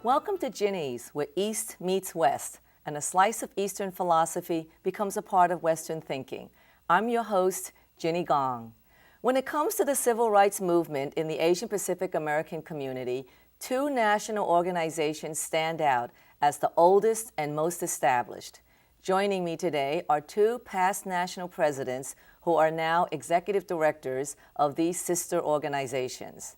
Welcome to Ginny's, where East meets West, and a slice of Eastern philosophy becomes a part of Western thinking. I'm your host, Ginny Gong. When it comes to the civil rights movement in the Asian Pacific American community, two national organizations stand out as the oldest and most established. Joining me today are two past national presidents who are now executive directors of these sister organizations.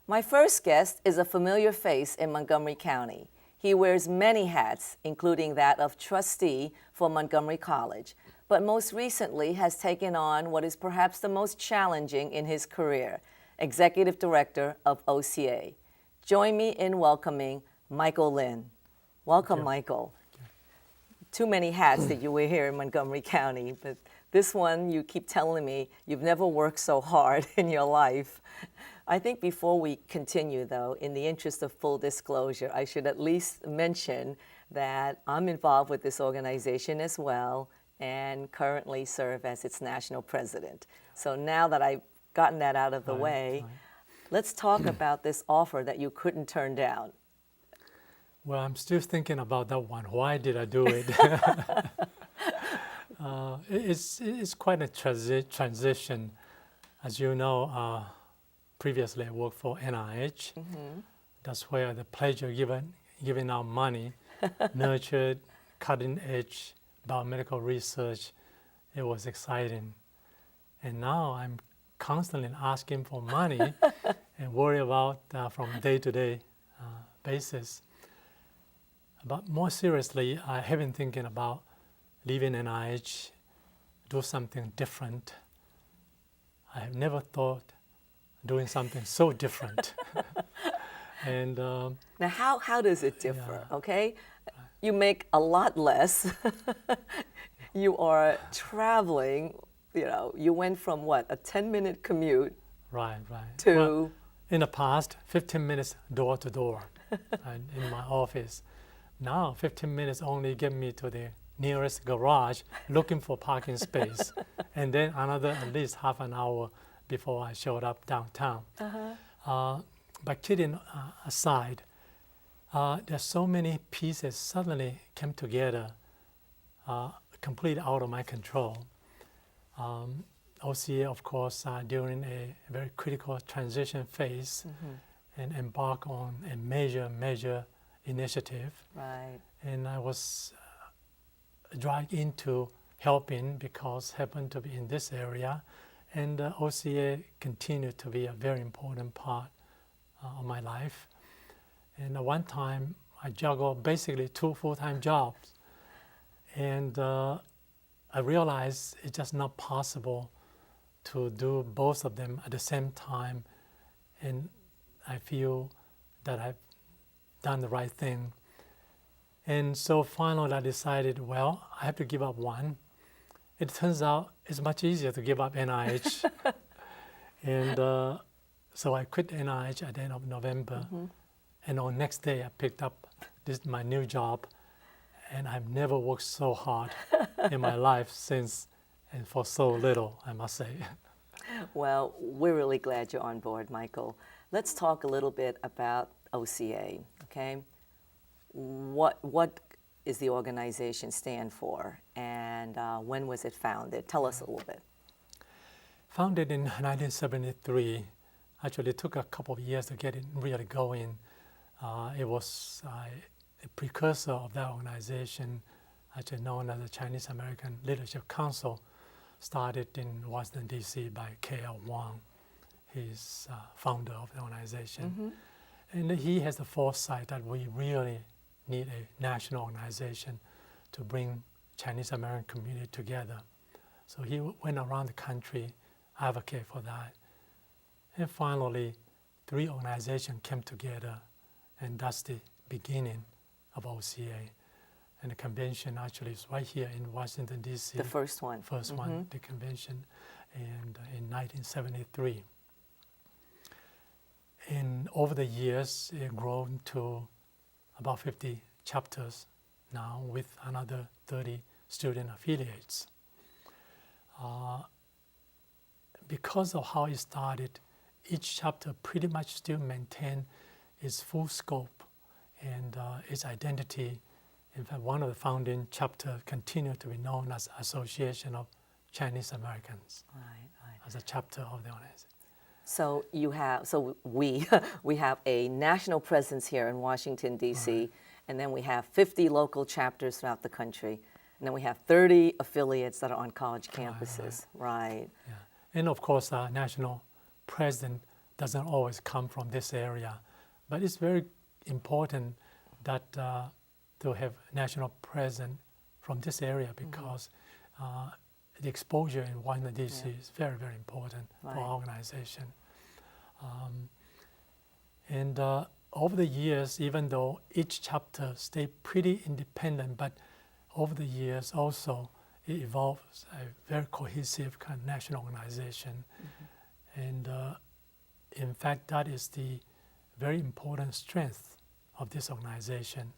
My first guest is a familiar face in Montgomery County. He wears many hats, including that of trustee for Montgomery College, but most recently has taken on what is perhaps the most challenging in his career, executive director of OCA. Join me in welcoming Michael Lin. Welcome, Michael. Too many hats that you wear here in Montgomery County, but this one, you keep telling me you've never worked so hard in your life. I think before we continue, though, in the interest of full disclosure, I should at least mention that I'm involved with this organization as well and currently serve as its national president. So now that I've gotten that out of the way, let's talk about this offer that you couldn't turn down. Well, I'm still thinking about that one. Why did I do it? It's quite a transition. As you know, previously I worked for NIH. That's where the pleasure giving out money, nurtured cutting-edge biomedical research. It was exciting. And now I'm constantly asking for money and worry about from day-to-day basis. But more seriously, I have been thinking about leaving NIH, do something different. I have never thought doing something so different. And now, how does it differ? Yeah. Okay, you make a lot less. You are traveling. You know, you went from what, a 10-minute commute, right. to Well, in the past, 15 minutes door to door in my office. Now, 15 minutes only get me to the nearest garage looking for parking space, and then another at least half an hour before I showed up downtown. But kidding aside, there's so many pieces suddenly came together, completely out of my control. OCA, of course, during a very critical transition phase, and embark on a major initiative. right. And I was dragged into helping because happened to be in this area, and OCA continued to be a very important part of my life. And at one time, I juggled basically 2 full-time jobs, and I realized it's just not possible to do both of them at the same time, and I feel that I've done the right thing. And so finally I decided, well, I have to give up one. It turns out it's much easier to give up NIH. And so I quit NIH at the end of November. And on next day I picked up my new job. And I've never worked so hard in my life since, and for so little, I must say. Well, we're really glad you're on board, Michael. Let's talk a little bit about OCA, okay? What is the organization stand for, and when was it founded? Tell us a little bit. Founded in 1973. Actually, it took a couple of years to get it really going. It was a precursor of that organization, actually known as the Chinese American Leadership Council, started in Washington, D.C. by K.L. Wang. He's founder of the organization. And he has the foresight that we really need a national organization to bring Chinese American community together. So he went around the country, advocate for that. And finally, 3 organizations came together, and that's the beginning of OCA. And the convention actually is right here in Washington, D.C. The first one. First one, the convention, and in 1973. And over the years, it grown to about 50 chapters now with another 30 student affiliates. Because of how it started, each chapter pretty much still maintain its full scope and its identity. In fact, one of the founding chapters continue to be known as Association of Chinese Americans, as a chapter of the organization. So we we have a national presence here in Washington D.C., and then we have 50 local chapters throughout the country, and then we have 30 affiliates that are on college campuses. Right. Yeah. And of course, national president doesn't always come from this area, but it's very important that to have national president from this area because the exposure in Washington D.C. is very, very important for our organization. And over the years, even though each chapter stayed pretty independent, but over the years also it evolves a very cohesive kind of national organization. And in fact, that is the very important strength of this organization.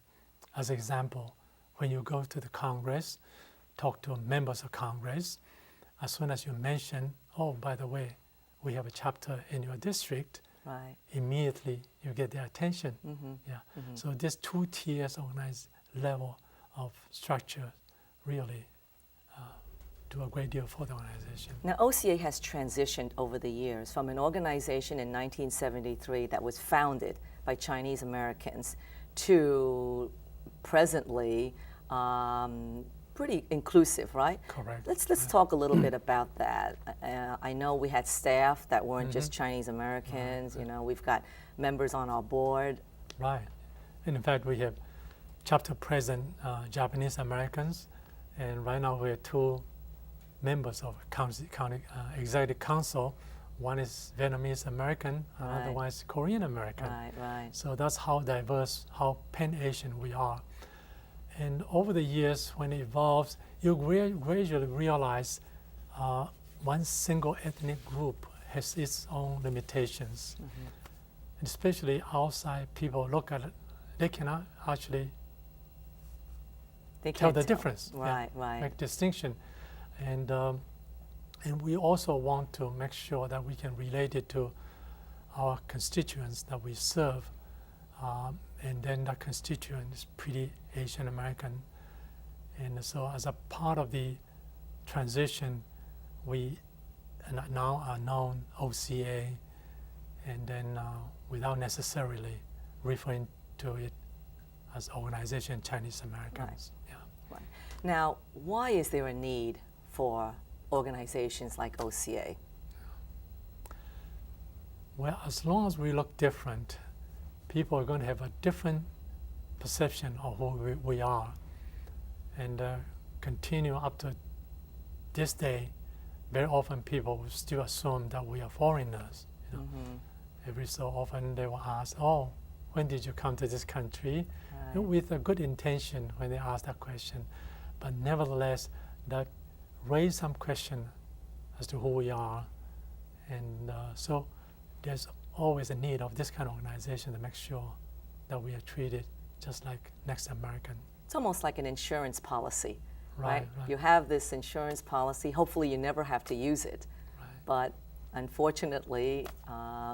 As an example, when you go to the Congress, talk to members of Congress, as soon as you mention, oh, by the way, we have a chapter in your district, immediately you get their attention. So this 2 tiers organized level of structure really do a great deal for the organization. Now, OCA has transitioned over the years from an organization in 1973 that was founded by Chinese Americans to presently pretty inclusive, right? Correct. Let's talk a little bit about that. I know we had staff that weren't just Chinese Americans. You know, we've got members on our board. Right. And in fact, we have chapter president Japanese Americans, and right now we have 2 members of county executive council. One is Vietnamese American, another one is Korean American. So that's how diverse, how Pan-Asian we are. And over the years, when it evolves, you gradually realize one single ethnic group has its own limitations. And especially outside people look at it, they cannot actually tell the difference, make distinction. And we also want to make sure that we can relate it to our constituents that we serve. And then that constituent is pretty Asian American. And so as a part of the transition, we now are known OCA, and then without necessarily referring to it as Organization Chinese Americans. Now, why is there a need for organizations like OCA? Well, as long as we look different, people are going to have a different perception of who we are, and continue up to this day. Very often people will still assume that we are foreigners. You know? Every so often they will ask, oh, when did you come to this country? With a good intention when they ask that question. But nevertheless, that raise some question as to who we are. And so there's always a need of this kind of organization to make sure that we are treated just like next American. It's almost like an insurance policy, right? Right. You have this insurance policy. Hopefully you never have to use it. But unfortunately,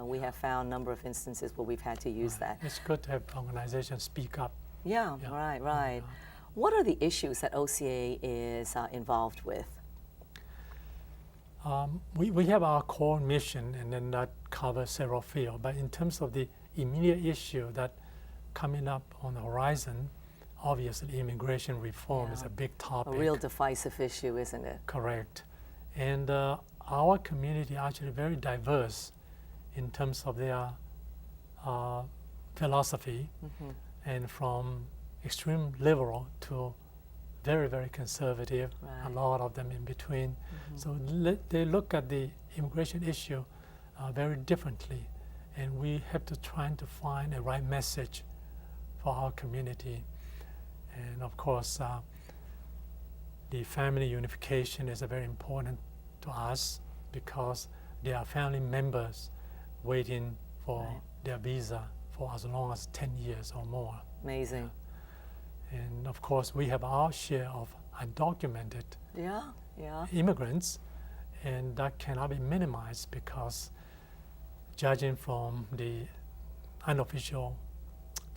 we have found a number of instances where we've had to use that. It's good to have organizations speak up. Right. What are the issues that OCA is involved with? We have our core mission, and then that covers several fields. But in terms of the immediate issue that coming up on the horizon, obviously immigration reform is a big topic. A real divisive issue, isn't it? Correct. And our community actually very diverse in terms of their philosophy, and from extreme liberal to very, very conservative, a lot of them in between. So they look at the immigration issue very differently, and we have to try to find a right message for our community. And of course, the family unification is very important to us because there are family members waiting for their visa for as long as 10 years or more. Amazing. And of course, we have our share of undocumented immigrants, and that cannot be minimized because judging from the unofficial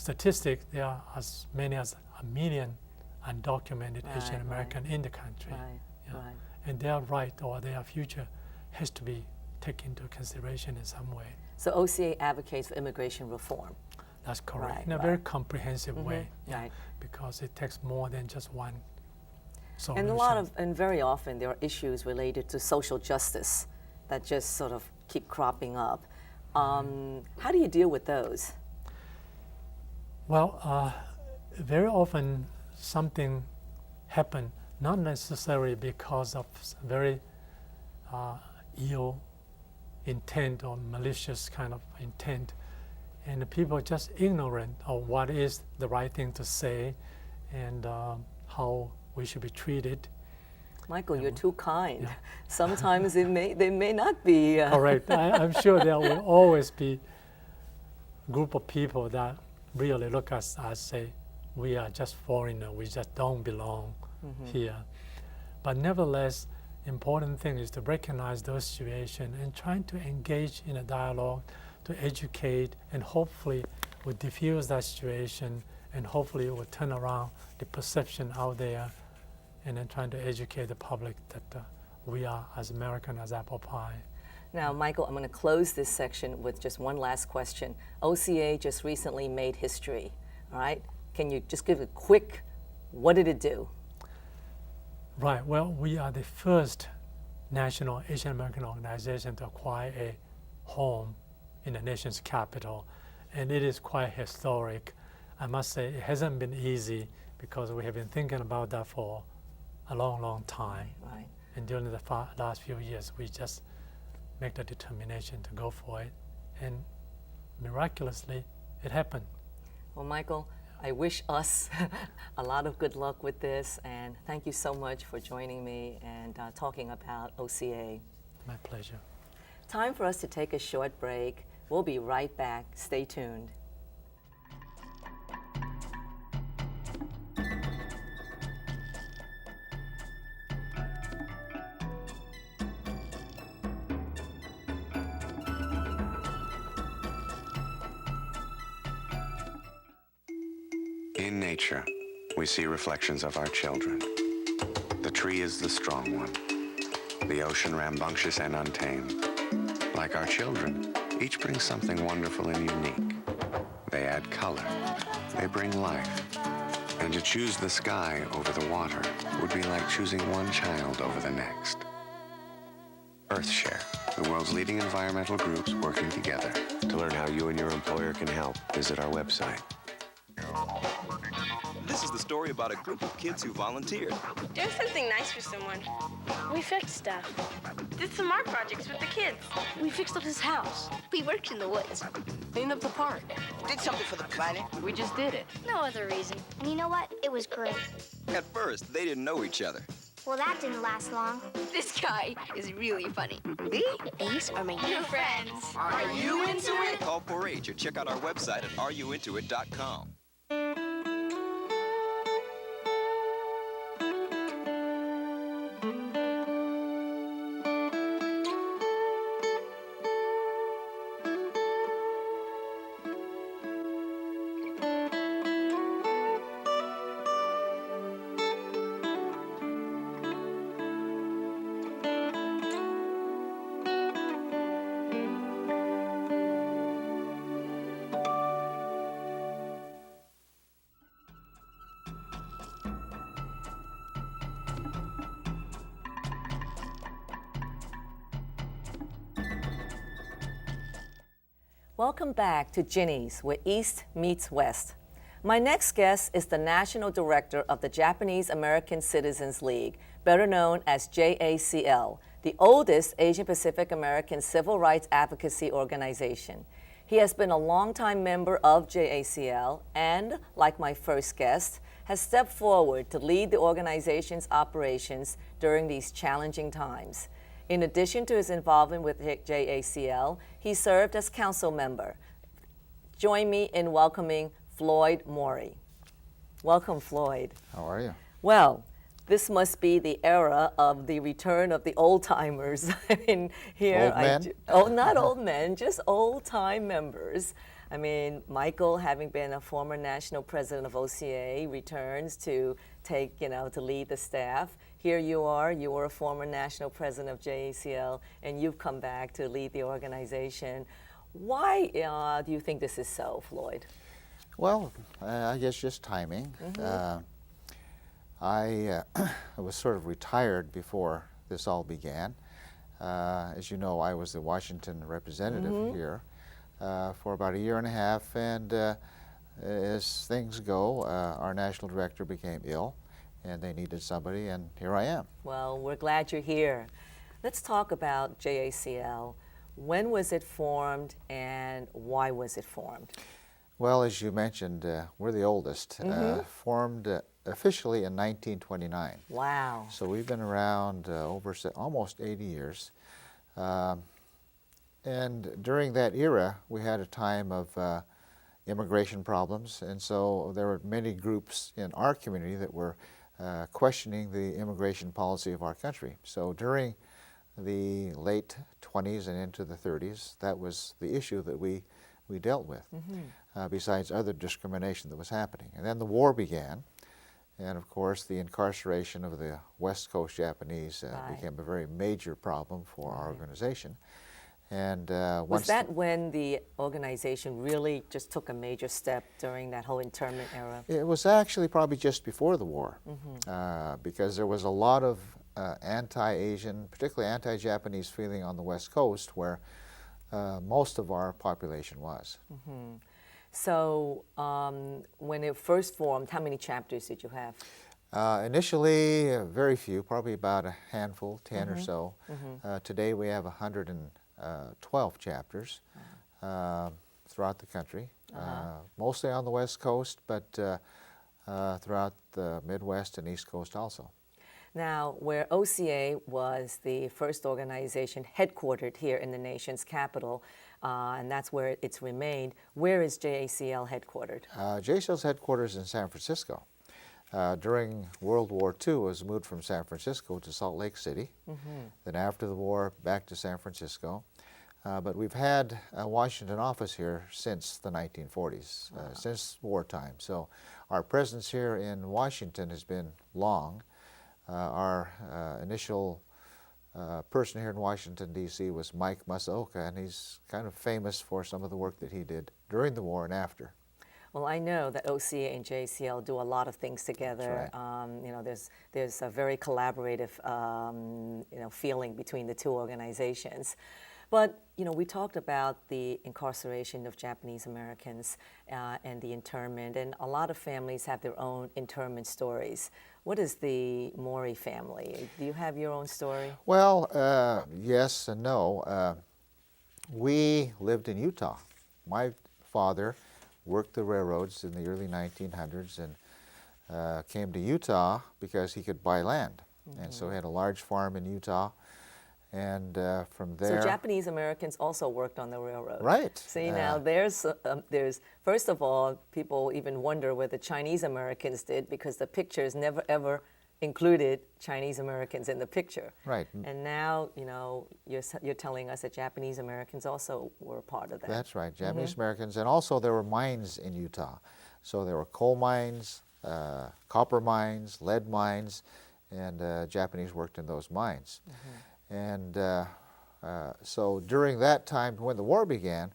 statistic, there are as many as 1 million undocumented Right, Asian American in the country. Right, Yeah. right. And their right or their future has to be taken into consideration in some way. So OCA advocates for immigration reform. That's correct. Right, In a very comprehensive way. Right. Because it takes more than just one solution. And very often there are issues related to social justice that just sort of keep cropping up. How do you deal with those? Well, very often something happens, not necessarily because of very ill intent or malicious kind of intent, and the people are just ignorant of what is the right thing to say and how we should be treated. Michael, you're too kind. Yeah. Sometimes they may not be. Correct. I'm sure there will always be a group of people that really look at us and say, we are just foreigners, we just don't belong here. But nevertheless, important thing is to recognize those situations and trying to engage in a dialogue to educate, and hopefully will diffuse that situation, and hopefully it will turn around the perception out there, and then trying to educate the public that we are as American as apple pie. Now, Michael, I'm going to close this section with just one last question. OCA just recently made history, all right? Can you just give a quick, what did it do? Right, well, we are the first national Asian American organization to acquire a home in the nation's capital, and it is quite historic. I must say it hasn't been easy because we have been thinking about that for a long, long time. Right. And during the last few years, we just make the determination to go for it, and miraculously, it happened. Well, Michael, I wish us a lot of good luck with this, and thank you so much for joining me and talking about OCA. My pleasure. Time for us to take a short break. We'll be right back. Stay tuned. In nature, we see reflections of our children. The tree is the strong one, the ocean rambunctious and untamed. Like our children, each brings something wonderful and unique. They add color, they bring life. And to choose the sky over the water would be like choosing one child over the next. EarthShare, the world's leading environmental groups working together. To learn how you and your employer can help, visit our website. This is the story about a group of kids who volunteered. Doing something nice for someone. We fixed stuff. Did some art projects with the kids. We fixed up his house. We worked in the woods. Cleaned up the park. Did something for the planet. We just did it. No other reason. And you know what? It was great. At first, they didn't know each other. Well, that didn't last long. This guy is really funny. Me? These are my New friends. Are you into it? Call 4-H or check out our website at areyouintoit.com. Welcome back to Ginny's, where East meets West. My next guest is the National Director of the Japanese American Citizens League, better known as JACL, the oldest Asian Pacific American civil rights advocacy organization. He has been a longtime member of JACL and, like my first guest, has stepped forward to lead the organization's operations during these challenging times. In addition to his involvement with JACL, he served as council member. Join me in welcoming Floyd Morey. Welcome, Floyd. How are you? Well, this must be the era of the return of the old-timers. I mean, here, Old men? not old men, just old-time members. I mean, Michael, having been a former national president of OCA, returns to take, to lead the staff. Here you are, you were a former national president of JACL, and you've come back to lead the organization. Why do you think this is so, Floyd? Well, I guess just timing. I was sort of retired before this all began. As you know, I was the Washington representative here for about a year and a half, and as things go, our national director became ill, and they needed somebody, and here I am. Well, we're glad you're here. Let's talk about JACL. When was it formed, and why was it formed? Well, as you mentioned, we're the oldest, formed officially in 1929. Wow. So we've been around almost 80 years. And during that era, we had a time of immigration problems, and so there were many groups in our community that were questioning the immigration policy of our country. So during the late 20s and into the 30s, that was the issue that we dealt with, besides other discrimination that was happening. And then the war began, and of course the incarceration of the West Coast Japanese became a very major problem for our organization. And was that when the organization really just took a major step during that whole internment era? It was actually probably just before the war, because there was a lot of anti-Asian, particularly anti-Japanese feeling on the West Coast, where most of our population was. So when it first formed, how many chapters did you have? Initially, very few, probably about a handful, 10 or so. Today we have 112 chapters throughout the country, mostly on the West Coast, but throughout the Midwest and East Coast also. Now, where OCA was the first organization headquartered here in the nation's capital, and that's where it's remained, where is JACL headquartered? JACL's headquarters in San Francisco. During World War II, it was moved from San Francisco to Salt Lake City. Then after the war, back to San Francisco. But we've had a Washington office here since the 1940s, since wartime. So our presence here in Washington has been long. Our initial person here in Washington, D.C. was Mike Masaoka, and he's kind of famous for some of the work that he did during the war and after. Well, I know that OCA and JACL do a lot of things together. That's There's a very collaborative feeling between the two organizations. But we talked about the incarceration of Japanese Americans and the internment, and a lot of families have their own internment stories. What is the Mori family? Do you have your own story? Well, yes and no. We lived in Utah. My father worked the railroads in the early 1900s and came to Utah because he could buy land. And so he had a large farm in Utah. And from there... So Japanese Americans also worked on the railroad. Right. See, now there's, first of all, people even wonder whether Chinese Americans did, because the pictures never ever included Chinese Americans in the picture. Right. And now, you're telling us that Japanese Americans also were part of that. That's right, Japanese Americans. And also there were mines in Utah. So there were coal mines, copper mines, lead mines, and Japanese worked in those mines. And so during that time, when the war began,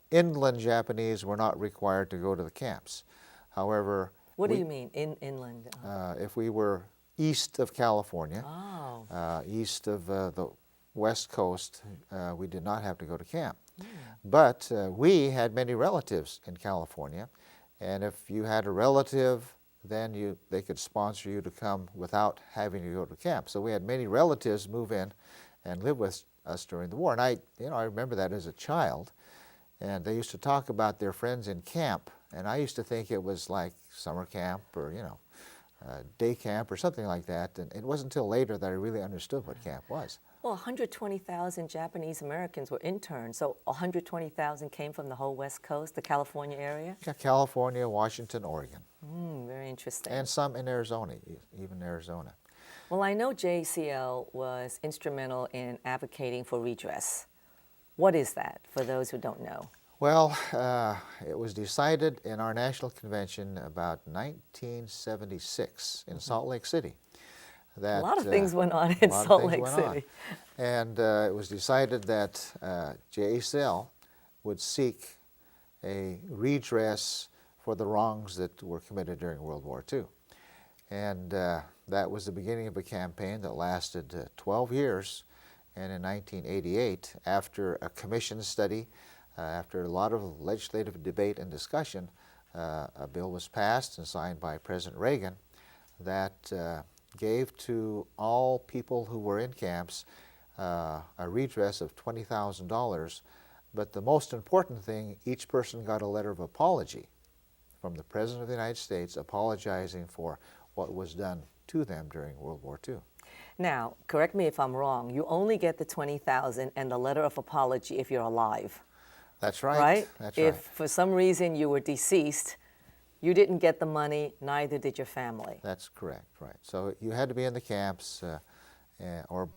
inland Japanese were not required to go to the camps. However... What do you mean, inland? If we were east of California, Oh. east of the West Coast, we did not have to go to camp. But we had many relatives in California, and if you had a relative, then they could sponsor you to come without having to go to camp. So we had many relatives move in and live with us during the war. And I remember that as a child, and they used to talk about their friends in camp, and I used to think it was like summer camp or day camp or something like that. And it wasn't until later that I really understood what camp was. Well, 120,000 Japanese Americans were interns, so 120,000 came from the whole West Coast, the California area? Yeah, California, Washington, Oregon. Very interesting. And some in Arizona, even Arizona. Well, I know JCL was instrumental in advocating for redress. What is that, for those who don't know? Well, it was decided in our national convention about 1976 in Salt Lake City. That, a lot of things went on in Salt Lake City. And it was decided that JSL would seek a redress for the wrongs that were committed during World War II. And that was the beginning of a campaign that lasted 12 years. And in 1988, after a commission study, after a lot of legislative debate and discussion, a bill was passed and signed by President Reagan that gave to all people who were in camps a redress of $20,000. But the most important thing, each person got a letter of apology from the President of the United States apologizing for what was done to them during World War II. Now, correct me if I'm wrong, you only get the $20,000 and the letter of apology if you're alive. That's right. Right? That's if right. for some reason you were deceased, you didn't get the money, neither did your family. That's correct, right. So you had to be in the camps or